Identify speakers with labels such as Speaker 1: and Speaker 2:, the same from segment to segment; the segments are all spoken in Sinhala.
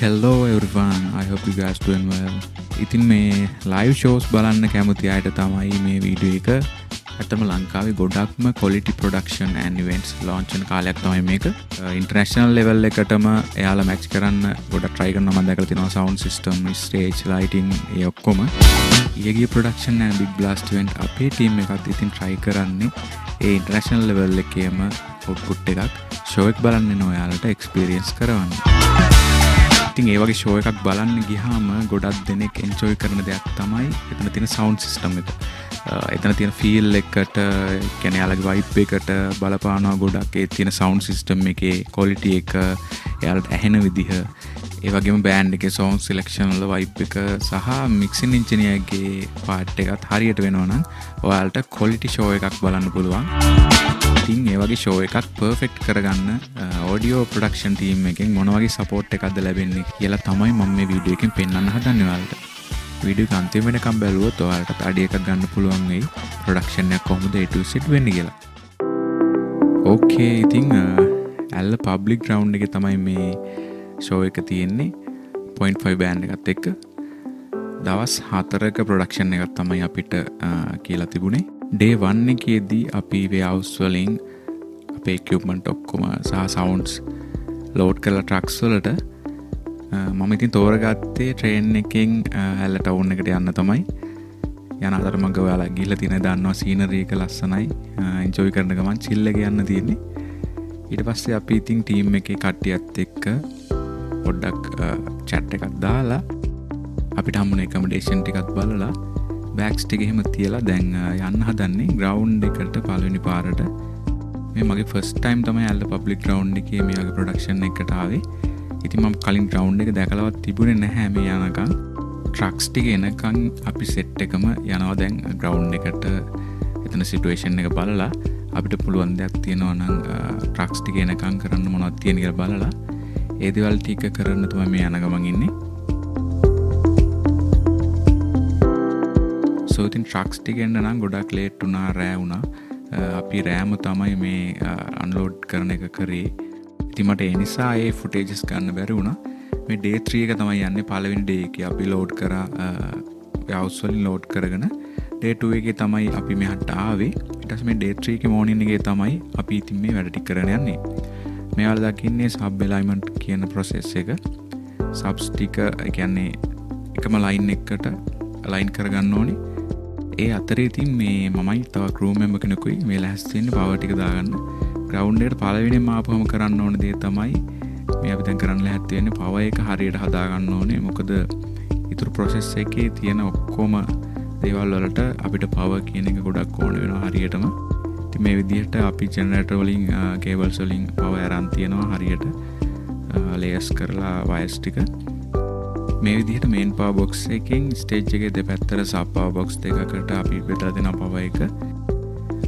Speaker 1: Hello everyone, I hope you guys doing well. ඉතින් මේ live shows බලන්න කැමති අයට තමයි මේ වීඩියෝ එක. අතම ලංකාවේ ගොඩක්ම quality production and events launch වෙන කාලයක් තමයි මේක. international level එකටම එයාලා match කරන්න ගොඩක් try කරනවා. මම දැකලා තියෙනවා sound system, stage lighting ඒ ඔක්කොම. ඊයේ production and big blast event අපේ team එකත් ඉතින් try කරන්නේ ඒ international level එකේම output එකක් show එක බලන්න එන ඔයාලට experience කරවන්න. ඉතින් ඒ වගේ show එකක් බලන්න ගියාම ගොඩක් දෙනෙක් enjoy කරන දෙයක් තමයි එතන තියෙන sound system එක. එතන තියෙන feel එකට, කියන්නේ යාළගේ vibe එකට බලපානවා ගොඩක්. ඒ තියෙන sound system එකේ quality එක, යාළට ඇහෙන විදිහ, ඒ වගේම band එකේ song selection වල vibe එක සහ mixing engineer ගේ part එකත් හරියට වෙනවා නම් ඔයාලට quality show එකක් බලන්න පුළුවන්. ඉතින් ඒ වගේ show එකක් perfect කරගන්න audio production team එකෙන් මොන වගේ support එකක්ද ලැබෙන්නේ කියලා තමයි මම මේ වීඩියෝ එකෙන් පෙන්වන්න හදන්නේ ඔයාලට. වීඩියෝ එක අන්තිම වෙනකම් බැලුවොත් ඔයාලට අඩිය එකක් ගන්න පුළුවන් වෙයි production එක කොහොමද A to Z වෙන්නේ කියලා. Okay, ඉතින් ඇල්ල public ground එකේ තමයි මේ show එක තියෙන්නේ 0.5 band එකත් එක්ක. දවස් 4ක production එකක් තමයි අපිට කියලා තිබුණේ. Day 1 එකේදී අපි warehouse වලින් අපේ equipment ඔක්කොම සහ sounds load කරලා trucks වලට මම ඉතින් තෝරගත්තේ train එකෙන් ඇල්ල town එකට යන්න තමයි. යන අතරමඟ ඔයාලා ගිහලා තියෙන දන්නවා scenery එක ලස්සනයි. enjoy කරන ගමන් chill එක යන්න තියෙන්නේ. ඊට පස්සේ අපි ඉතින් team එකේ කට්ටියත් එක්ක පොඩ්ඩක් chat එකක් දාලා අපිට හම්බුන accommodation ටිකක් බලලා bags ටික එහෙම තියලා දැන් යන්න හදන්නේ ground එකට පළවෙනි පාරට. මේ මගේ first time තමයි ඇල්ල public ground එකේ මේ වගේ production එකකට ආවේ. ඉතින් මම කලින් ground එක දැකලවත් තිබුණේ නැහැ මේ යනකම්. trucks ටික එනකන් අපි set එකම යනවා දැන් ground එකට. එතන situation එක බලලා අපිට පුළුවන් දෙයක් තියෙනවා නම් trucks ටික එනකන් කරන්න මොනවද තියෙන කියලා බලලා ඒ දේවල් ටික කරන්න තමයි මේ යන ගමන් ඉන්නේ. So ඉතින් trucks ටික එන්න නම් ගොඩක් late වුණා, රෑ වුණා. අපි රෑම තමයි මේ unload කරන එක කරේ. ඉතින් මට ඒ නිසා ඒ footages ගන්න බැරි වුණා. මේ day 3 එක තමයි යන්නේ. පළවෙනි day එකේ අපි load කරා warehouse වලින් load කරගෙන day 2 එකේ තමයි අපි මෙහාට ආවේ. ඊට පස්සේ මේ day 3 එකේ morning එකේ තමයි අපි ඉතින් මේ වැඩ ටික කරගෙන යන්නේ. මේවල දකින්නේ sub alignment කියන process එක. subs ටික කියන්නේ එකම line එකකට align කරගන්න ඕනේ. ඒ අතරේ ඉතින් මේ මමයි තව crew member කෙනෙකුයි මේ ලෑස්ති වෙන්නේ power ටික දාගන්න. ground එකට පළවෙනිම ආපුවම කරන්න ඕන දේ තමයි මේ අපි දැන් කරන්න ලෑස්ති වෙන්නේ power එක හරියට හදා ගන්න ඕනේ. මොකද ඊටු process එකේ තියෙන ඔක්කොම දේවල් වලට අපිට power කියන එක ගොඩක් ඕන වෙනවා හරියටම. ඉතින් මේ විදිහට අපි generator වලින් cables වලින් power අරන් තියනවා හරියට layers කරලා wires ටික. මේ විදිහට main power box එකෙන් stage එකේ දෙපැත්තට sub power box දෙකකට අපි බෙදලා දෙන power එක.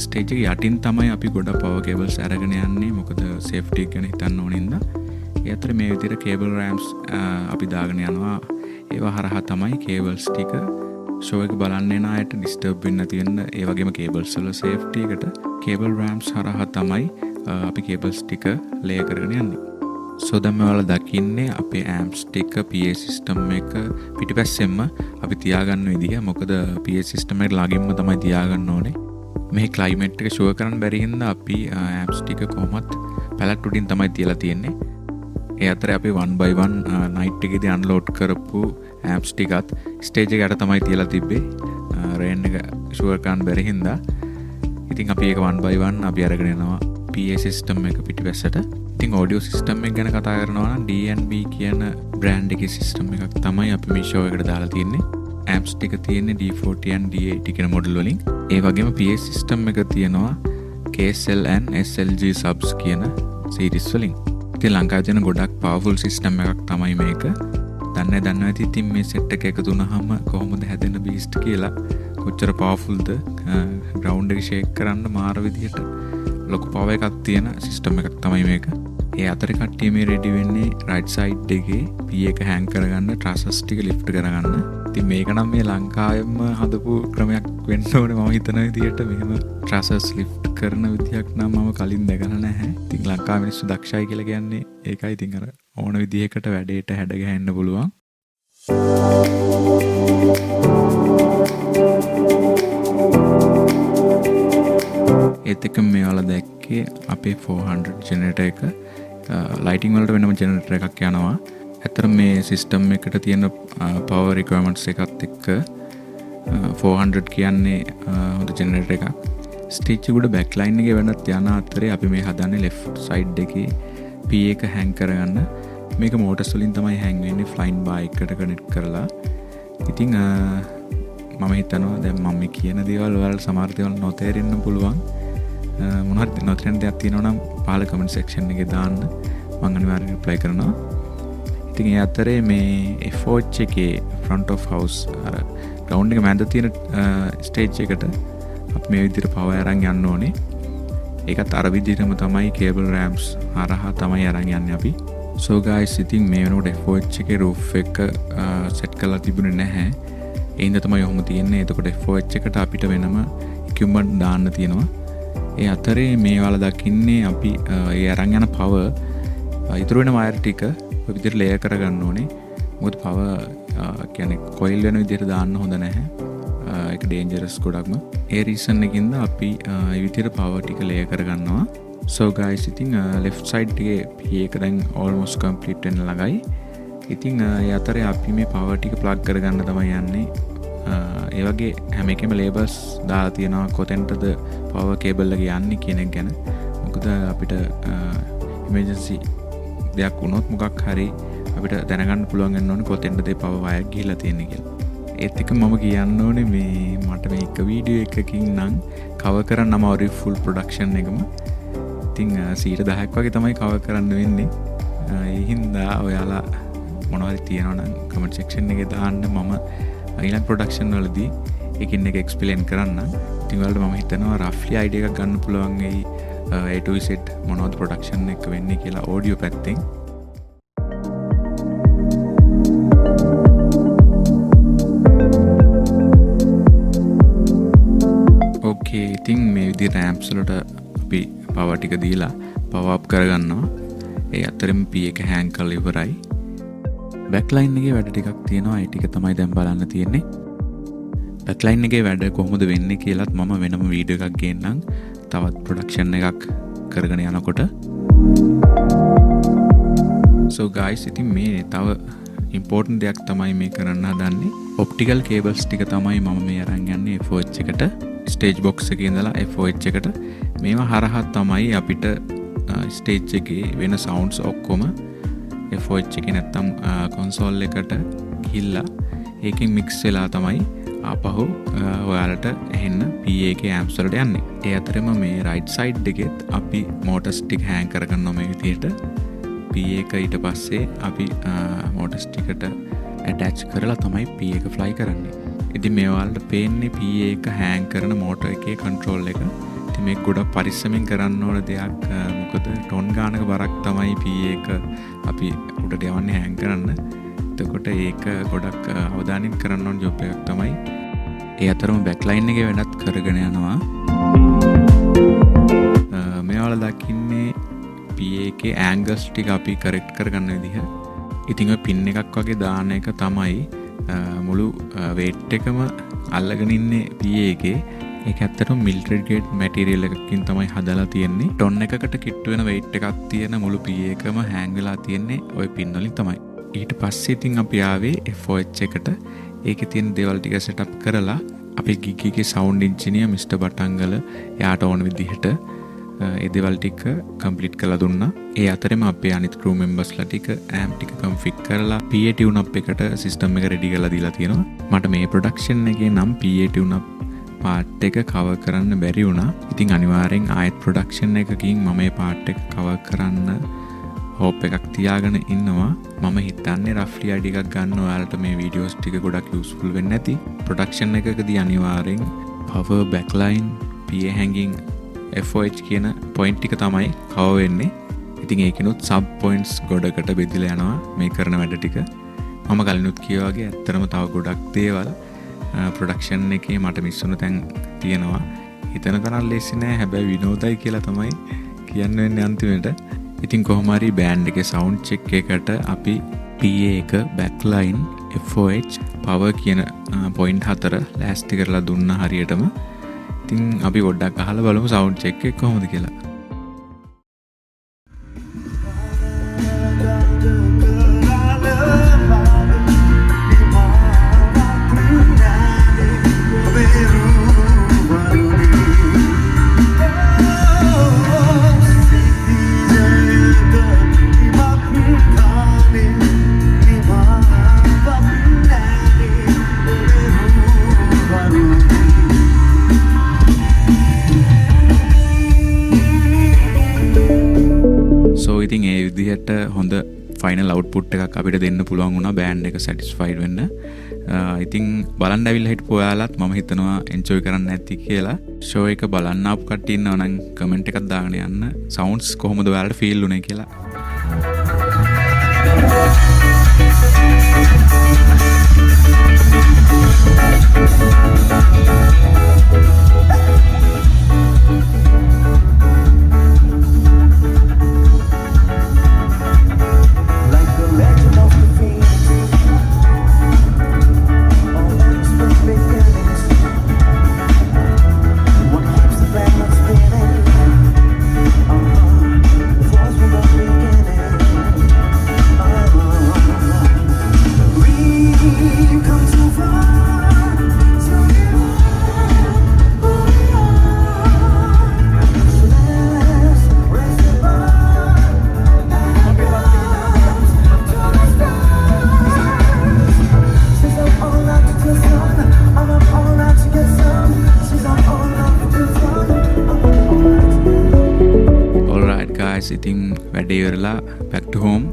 Speaker 1: stage එක යටින් තමයි අපි ගොඩ power cables අරගෙන යන්නේ. මොකද safety ගැන හිතන්න ඕනින්ද. ඒ අතර මේ විදිහට cable ramps අපි දාගෙන යනවා. ඒවා හරහා තමයි cables ටික show එක බලන්න එන අයට disturb වෙන්න නැති වෙන්න. ඒ වගේම cables වල safety එකට cable ramps හරහා තමයි අපි cables ටික lay කරගෙන යන්නේ. So දැන් ඔයාලා දකින්නේ අපේ amps ටික PA system එක පිටිපස්සෙන්ම අපි තියාගන්න විදිහ. මොකද PA system එක ළඟින්ම තමයි තියාගන්න ඕනේ. මේ climate එක show කරන්න බැරි හින්දා අපි amps ටික කොහොමත් pallet උඩින් තමයි තියලා තියෙන්නේ. ඒ අතරේ අපි 1 by 1 night එකේදී unload කරපු amps ටිකත් stage එකට තමයි තියලා තිබ්බේ. rain එක show කරන්න බැරි හින්දා ඉතින් අපි ඒක 1 by 1 අපි අරගෙන යනවා PA system එක පිටිපස්සට. ඉතින් audio system එක ගැන කතා කරනවා නම් D&B කියන brand එකේ system එකක් තමයි අපි මේ show එකට දාලා තියෙන්නේ. amps ටික තියෙන්නේ D40 and D80 කියන model වලින්. ඒ වගේම PA system එක තියෙනවා KSL and SLG subs කියන series වලින්. ඉතින් ලංකාවේ තියෙන ගොඩක් powerful system එකක් තමයි මේක. දන්නවා ඇති ඉතින් මේ set එක එකතු වුණාම කොහොමද හැදෙන beast කියලා. කොච්චර powerfulද ground එක shake කරන්න මාර විදියට ලොකු power එකක් තියෙන system එකක් තමයි මේක. ඒ අතරේ කට්ටිය මේ ready වෙන්නේ right side එකේ PA එක hang කරගන්න, trusses ටික lift කරගන්න. ඉතින් මේක නම් මේ ලංකාවෙම හදපු ක්‍රමයක් වෙන්න ඕනේ මම හිතන විදිහට. මෙහෙම ට්‍රසර්ස් ලිෆ්ට් කරන විදියක් නම් මම කලින් දැකලා නැහැ. ඉතින් ලංකාවේ මිනිස්සු දක්ෂයි කියලා කියන්නේ ඒකයි. ඉතින් අර ඕන විදිහකට වැඩේට හැඩ ගහන්න පුළුවන්. ඒත් එක්ක මේ වල දැක්කේ අපේ 400 ජෙනරේටර් එක. ලයිටිං වලට වෙනම ජෙනරේටර් එකක් යනවා. ඇත්තට මේ සිස්ටම් එකට තියෙන පවර් රික්වයර්මන්ට්ස් එකත් එක්ක 400 කියන්නේ හොඳ ජෙනරේටර් එකක්. ස්ටිච් උඩ බෑක් ලයින් එකේ වෙනත් යන අතරේ අපි මේ හදන්නේ ලෙෆ්ට් සයිඩ් එකේ P එක හැන්ග් කරගන්න. මේක මෝටර්ස් වලින් තමයි හැන්ග් වෙන්නේ ෆ්ලයින් බාර් එකට කනෙක්ට් කරලා. ඉතින් මම හිතනවා දැන් මම කියන දේවල් වලට සමහර දේවල් නොතේරෙන්න පුළුවන්. මොනවද නොතේරෙන දේවල් තියෙනවා නම් පහල කමෙන්ට් සෙක්ෂන් එකේ දාන්න. මම අනිවාර්යෙන් රිප්ලයි කරනවා. ඉතින් ඒ අතරේ මේ F4 එකේ front of house අර ග්‍රවුන්ඩ් එක මැද තියෙන ස්ටේජ් එකට අපි මේ විදිහට පවර් අරන් යන්න ඕනේ. ඒකත් අර විදිහටම තමයි කේබල් රෑම්ස් හරහා තමයි අරන් යන්නේ අපි. So guys, ඉතින් මේ වෙනකොට F4 එකේ roof එක set කරලා තිබුණේ නැහැ. ඒ හින්දා තමයි ඔහොම තියෙන්නේ. එතකොට F4 එකට අපිට වෙනම equipment දාන්න තියෙනවා. ඒ අතරේ මේ වල දකින්නේ අපි ඒ අරන් යන power ඉතුරු වෙන වයර් ටික ඔය විදිහට ලේයර් කරගන්න ඕනේ. මොකද power කියන්නේ coil වෙන විදිහට දාන්න හොඳ නැහැ. ඒක dangerous ගොඩක්ම. ඒ reason එකකින්ද අපි මේ විදිහට power ටික ලේයර් කරගන්නවා. So guys, ඉතින් left side එකේ P එක දැන් almost complete වෙන්න ළඟයි. ඉතින් ඒ අතරේ අපි මේ power ටික plug කරගන්න තමයි යන්නේ. ඒ වගේ හැම එකෙම labels දාලා තියෙනවා කොතෙන්ටද power cable එක යන්නේ කියන එක ගැන. මොකද අපිට emergency දෙයක් වුණොත් මොකක් හරි අපිට දැනගන්න පුළුවන් වෙන්න ඕනේ කොතෙන්ද මේ power wire ගිහිලා තියෙන්නේ කියලා. ඒත් එක මම කියන්න ඕනේ මේ මට මේ එක වීඩියෝ එකකින් නම් cover කරන්න අමාරුයි full production එකම. ඉතින් 10% වගේ තමයි cover කරන්න වෙන්නේ. ඒ හින්දා ඔයාලා මොනවද තියෙනවා නම් comment section එකේ දාන්න. මම ඊළඟ production වලදී එකින් එක explain කරන්න. ඉතින් ඔයාලට මම හිතනවා roughly idea එකක් ගන්න පුළුවන් වෙයි A to Z මොනවද production එක වෙන්නේ කියලා audio පැත්තෙන්. Okay, ඉතින් මේ විදිහට amps වලට අපි power ටික දීලා power up කරගන්නවා. ඒ අතරෙම P එක hang කරලා ඉවරයි. backline එකේ වැඩ ටිකක් තියෙනවා. ඒ ටික තමයි දැන් බලන්න තියෙන්නේ. backline එකේ වැඩ කොහොමද වෙන්නේ කියලාත් මම වෙනම වීඩියෝ එකක් ගේන්නම්. තවත් ප්‍රොඩක්ෂන් එකක් කරගෙන යනකොට. So guys, ඉතින් මේ තව important දෙයක් තමයි මේ කරන්න හදන්නේ. optical cables ටික තමයි මම මේ අරන් යන්නේ F4 එකට. stage box එකේ ඉඳලා F4 එකට. මේවා හරහා තමයි අපිට stage එකේ වෙන sounds ඔක්කොම F4 එකේ නැත්තම් console එකට ගිහිල්ලා ඒකෙන් mix වෙලා තමයි ආපහු ඔයාලට ඇහෙන්න PA එකේ amps වලට යන්නේ. ඒ අතරෙම මේ right side එකෙත් අපි motors ටික hang කරගන්නවා මේ විදිහට. PA එක ඊට පස්සේ අපි motors ටිකට attach කරලා තමයි PA එක fly කරන්නේ. ඉතින් මේ ඔයාලට පේන්නේ PA එක hang කරන motor එකේ control එක. ඉතින් මේක ගොඩක් පරිස්සමෙන් කරන්න ඕන දෙයක්. මොකද ටොන් ගානක බරක් තමයි PA එක අපි උඩට යවන්නේ hang කරන්න. එතකොට ඒක ගොඩක් අවධානයෙන් කරන්න ඕන ජොබ් එකක් තමයි. ඒ අතරම බෑක්ලයින් එකේ වැඩත් කරගෙන යනවා. මේවල දකින්නේ PA එකේ ඇන්ගල්ස් ටික අපි කරෙක්ට් කරගන්න විදිහ. ඉතින් ඔය පින් එකක් වගේ දාන එක තමයි මුළු weight එකම අල්ලගෙන ඉන්නේ PA එකේ. ඒක ඇත්තටම military grade material එකකින් තමයි හදලා තියෙන්නේ. ටොන් එකකට කිට්ටු වෙන weight එකක් තියෙන මුළු PA එකම hang වෙලා තියෙන්නේ ওই පින් වලින් තමයි. ඊට පස්සේ ඉතින් අපි ආවේ F4 එකට. ඒකේ තියෙන දේවල් ටික setup කරලා අපේ gig එකේ sound engineer Mr. බටංගල එයාට ඕන විදිහට ඒ දේවල් ටික complete කරලා දුන්නා. ඒ අතරෙම අපේ අනිත් crew members ලා ටික amp ටික config කරලා PA tune up එකට system එක ready කරලා දීලා තියෙනවා. මට මේ production එකේ නම් PA tune up part එක cover කරන්න බැරි වුණා. ඉතින් අනිවාර්යෙන් ආයෙත් production එකකින් මම මේ part එක cover කරන්න hope එකක් තියාගෙන ඉන්නවා. මම හිතන්නේ roughly idea එකක් ගන්න ඔයාලට මේ videos ටික ගොඩක් useful වෙන්න ඇති. production එකකදී අනිවාර්යෙන් power backline PA hanging FOH කියන point ටික තමයි cover වෙන්නේ. ඉතින් ඒකිනුත් sub points ගොඩකට බෙදලා යනවා මේ කරන වැඩ ටික. මම කලිනුත් කියවාගේ ඇත්තරම තව ගොඩක් දේවල් ප්‍රොඩක්ෂන් එකේ මට මිස්සුණු තැන් තියෙනවා. හිතන තරම් ලේසි නෑ. හැබැයි විනෝදයි කියලා තමයි කියන්න වෙන්නේ අන්තිමට. ඉතින් කොහොම හරි බෑන්ඩ් එකේ සවුන්ඩ් චෙක් එකට අපි PA එක backline FOH power කියන පොයින්ට් 4 ලෑස්ති කරලා දුන්නා හරියටම. ඉතින් අපි පොඩ්ඩක් අහලා බලමු සවුන්ඩ් චෙක් එක කොහොමද කියලා. ඉතින් ඒ විදිහට හොඳ ෆයිනල් අවුට්පුට් එකක් අපිට දෙන්න පුළුවන් වුණා බෑන්ඩ් එක සැටිස්ෆයිඩ් වෙන්න. ඉතින් බලන්න ඇවිල්ලා හිටපු ඔයාලත් මම හිතනවා එන්ජොයි කරන්න ඇති කියලා. ෂෝ එක බලන්න ආපු කට්ටිය ඉන්නවා නම් කමෙන්ට් එකක් දාගෙන යන්න. සවුන්ඩ්ස් කොහොමද ඔයාලට ෆීල් වුනේ කියලා. ඉතින් වැඩේ ඉවරලා back to home.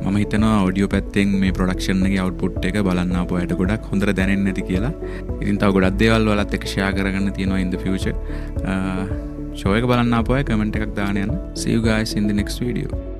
Speaker 1: මම හිතනවා ඔඩියෝ පැත්තෙන් මේ ප්‍රොඩක්ෂන් එකේ අවුට්පුට් එක බලන්න ආපු අයට ගොඩක් හොඳට දැනෙන්නේ නැති කියලා. ඉතින් තව ගොඩක් දේවල් වලත් එක්ක ෂෙයා කරගන්න තියෙනවා in the future. ෂෝ එක බලන්න ආපු අය කමෙන්ට් එකක් දාන්න යන්න. See you guys in the next video.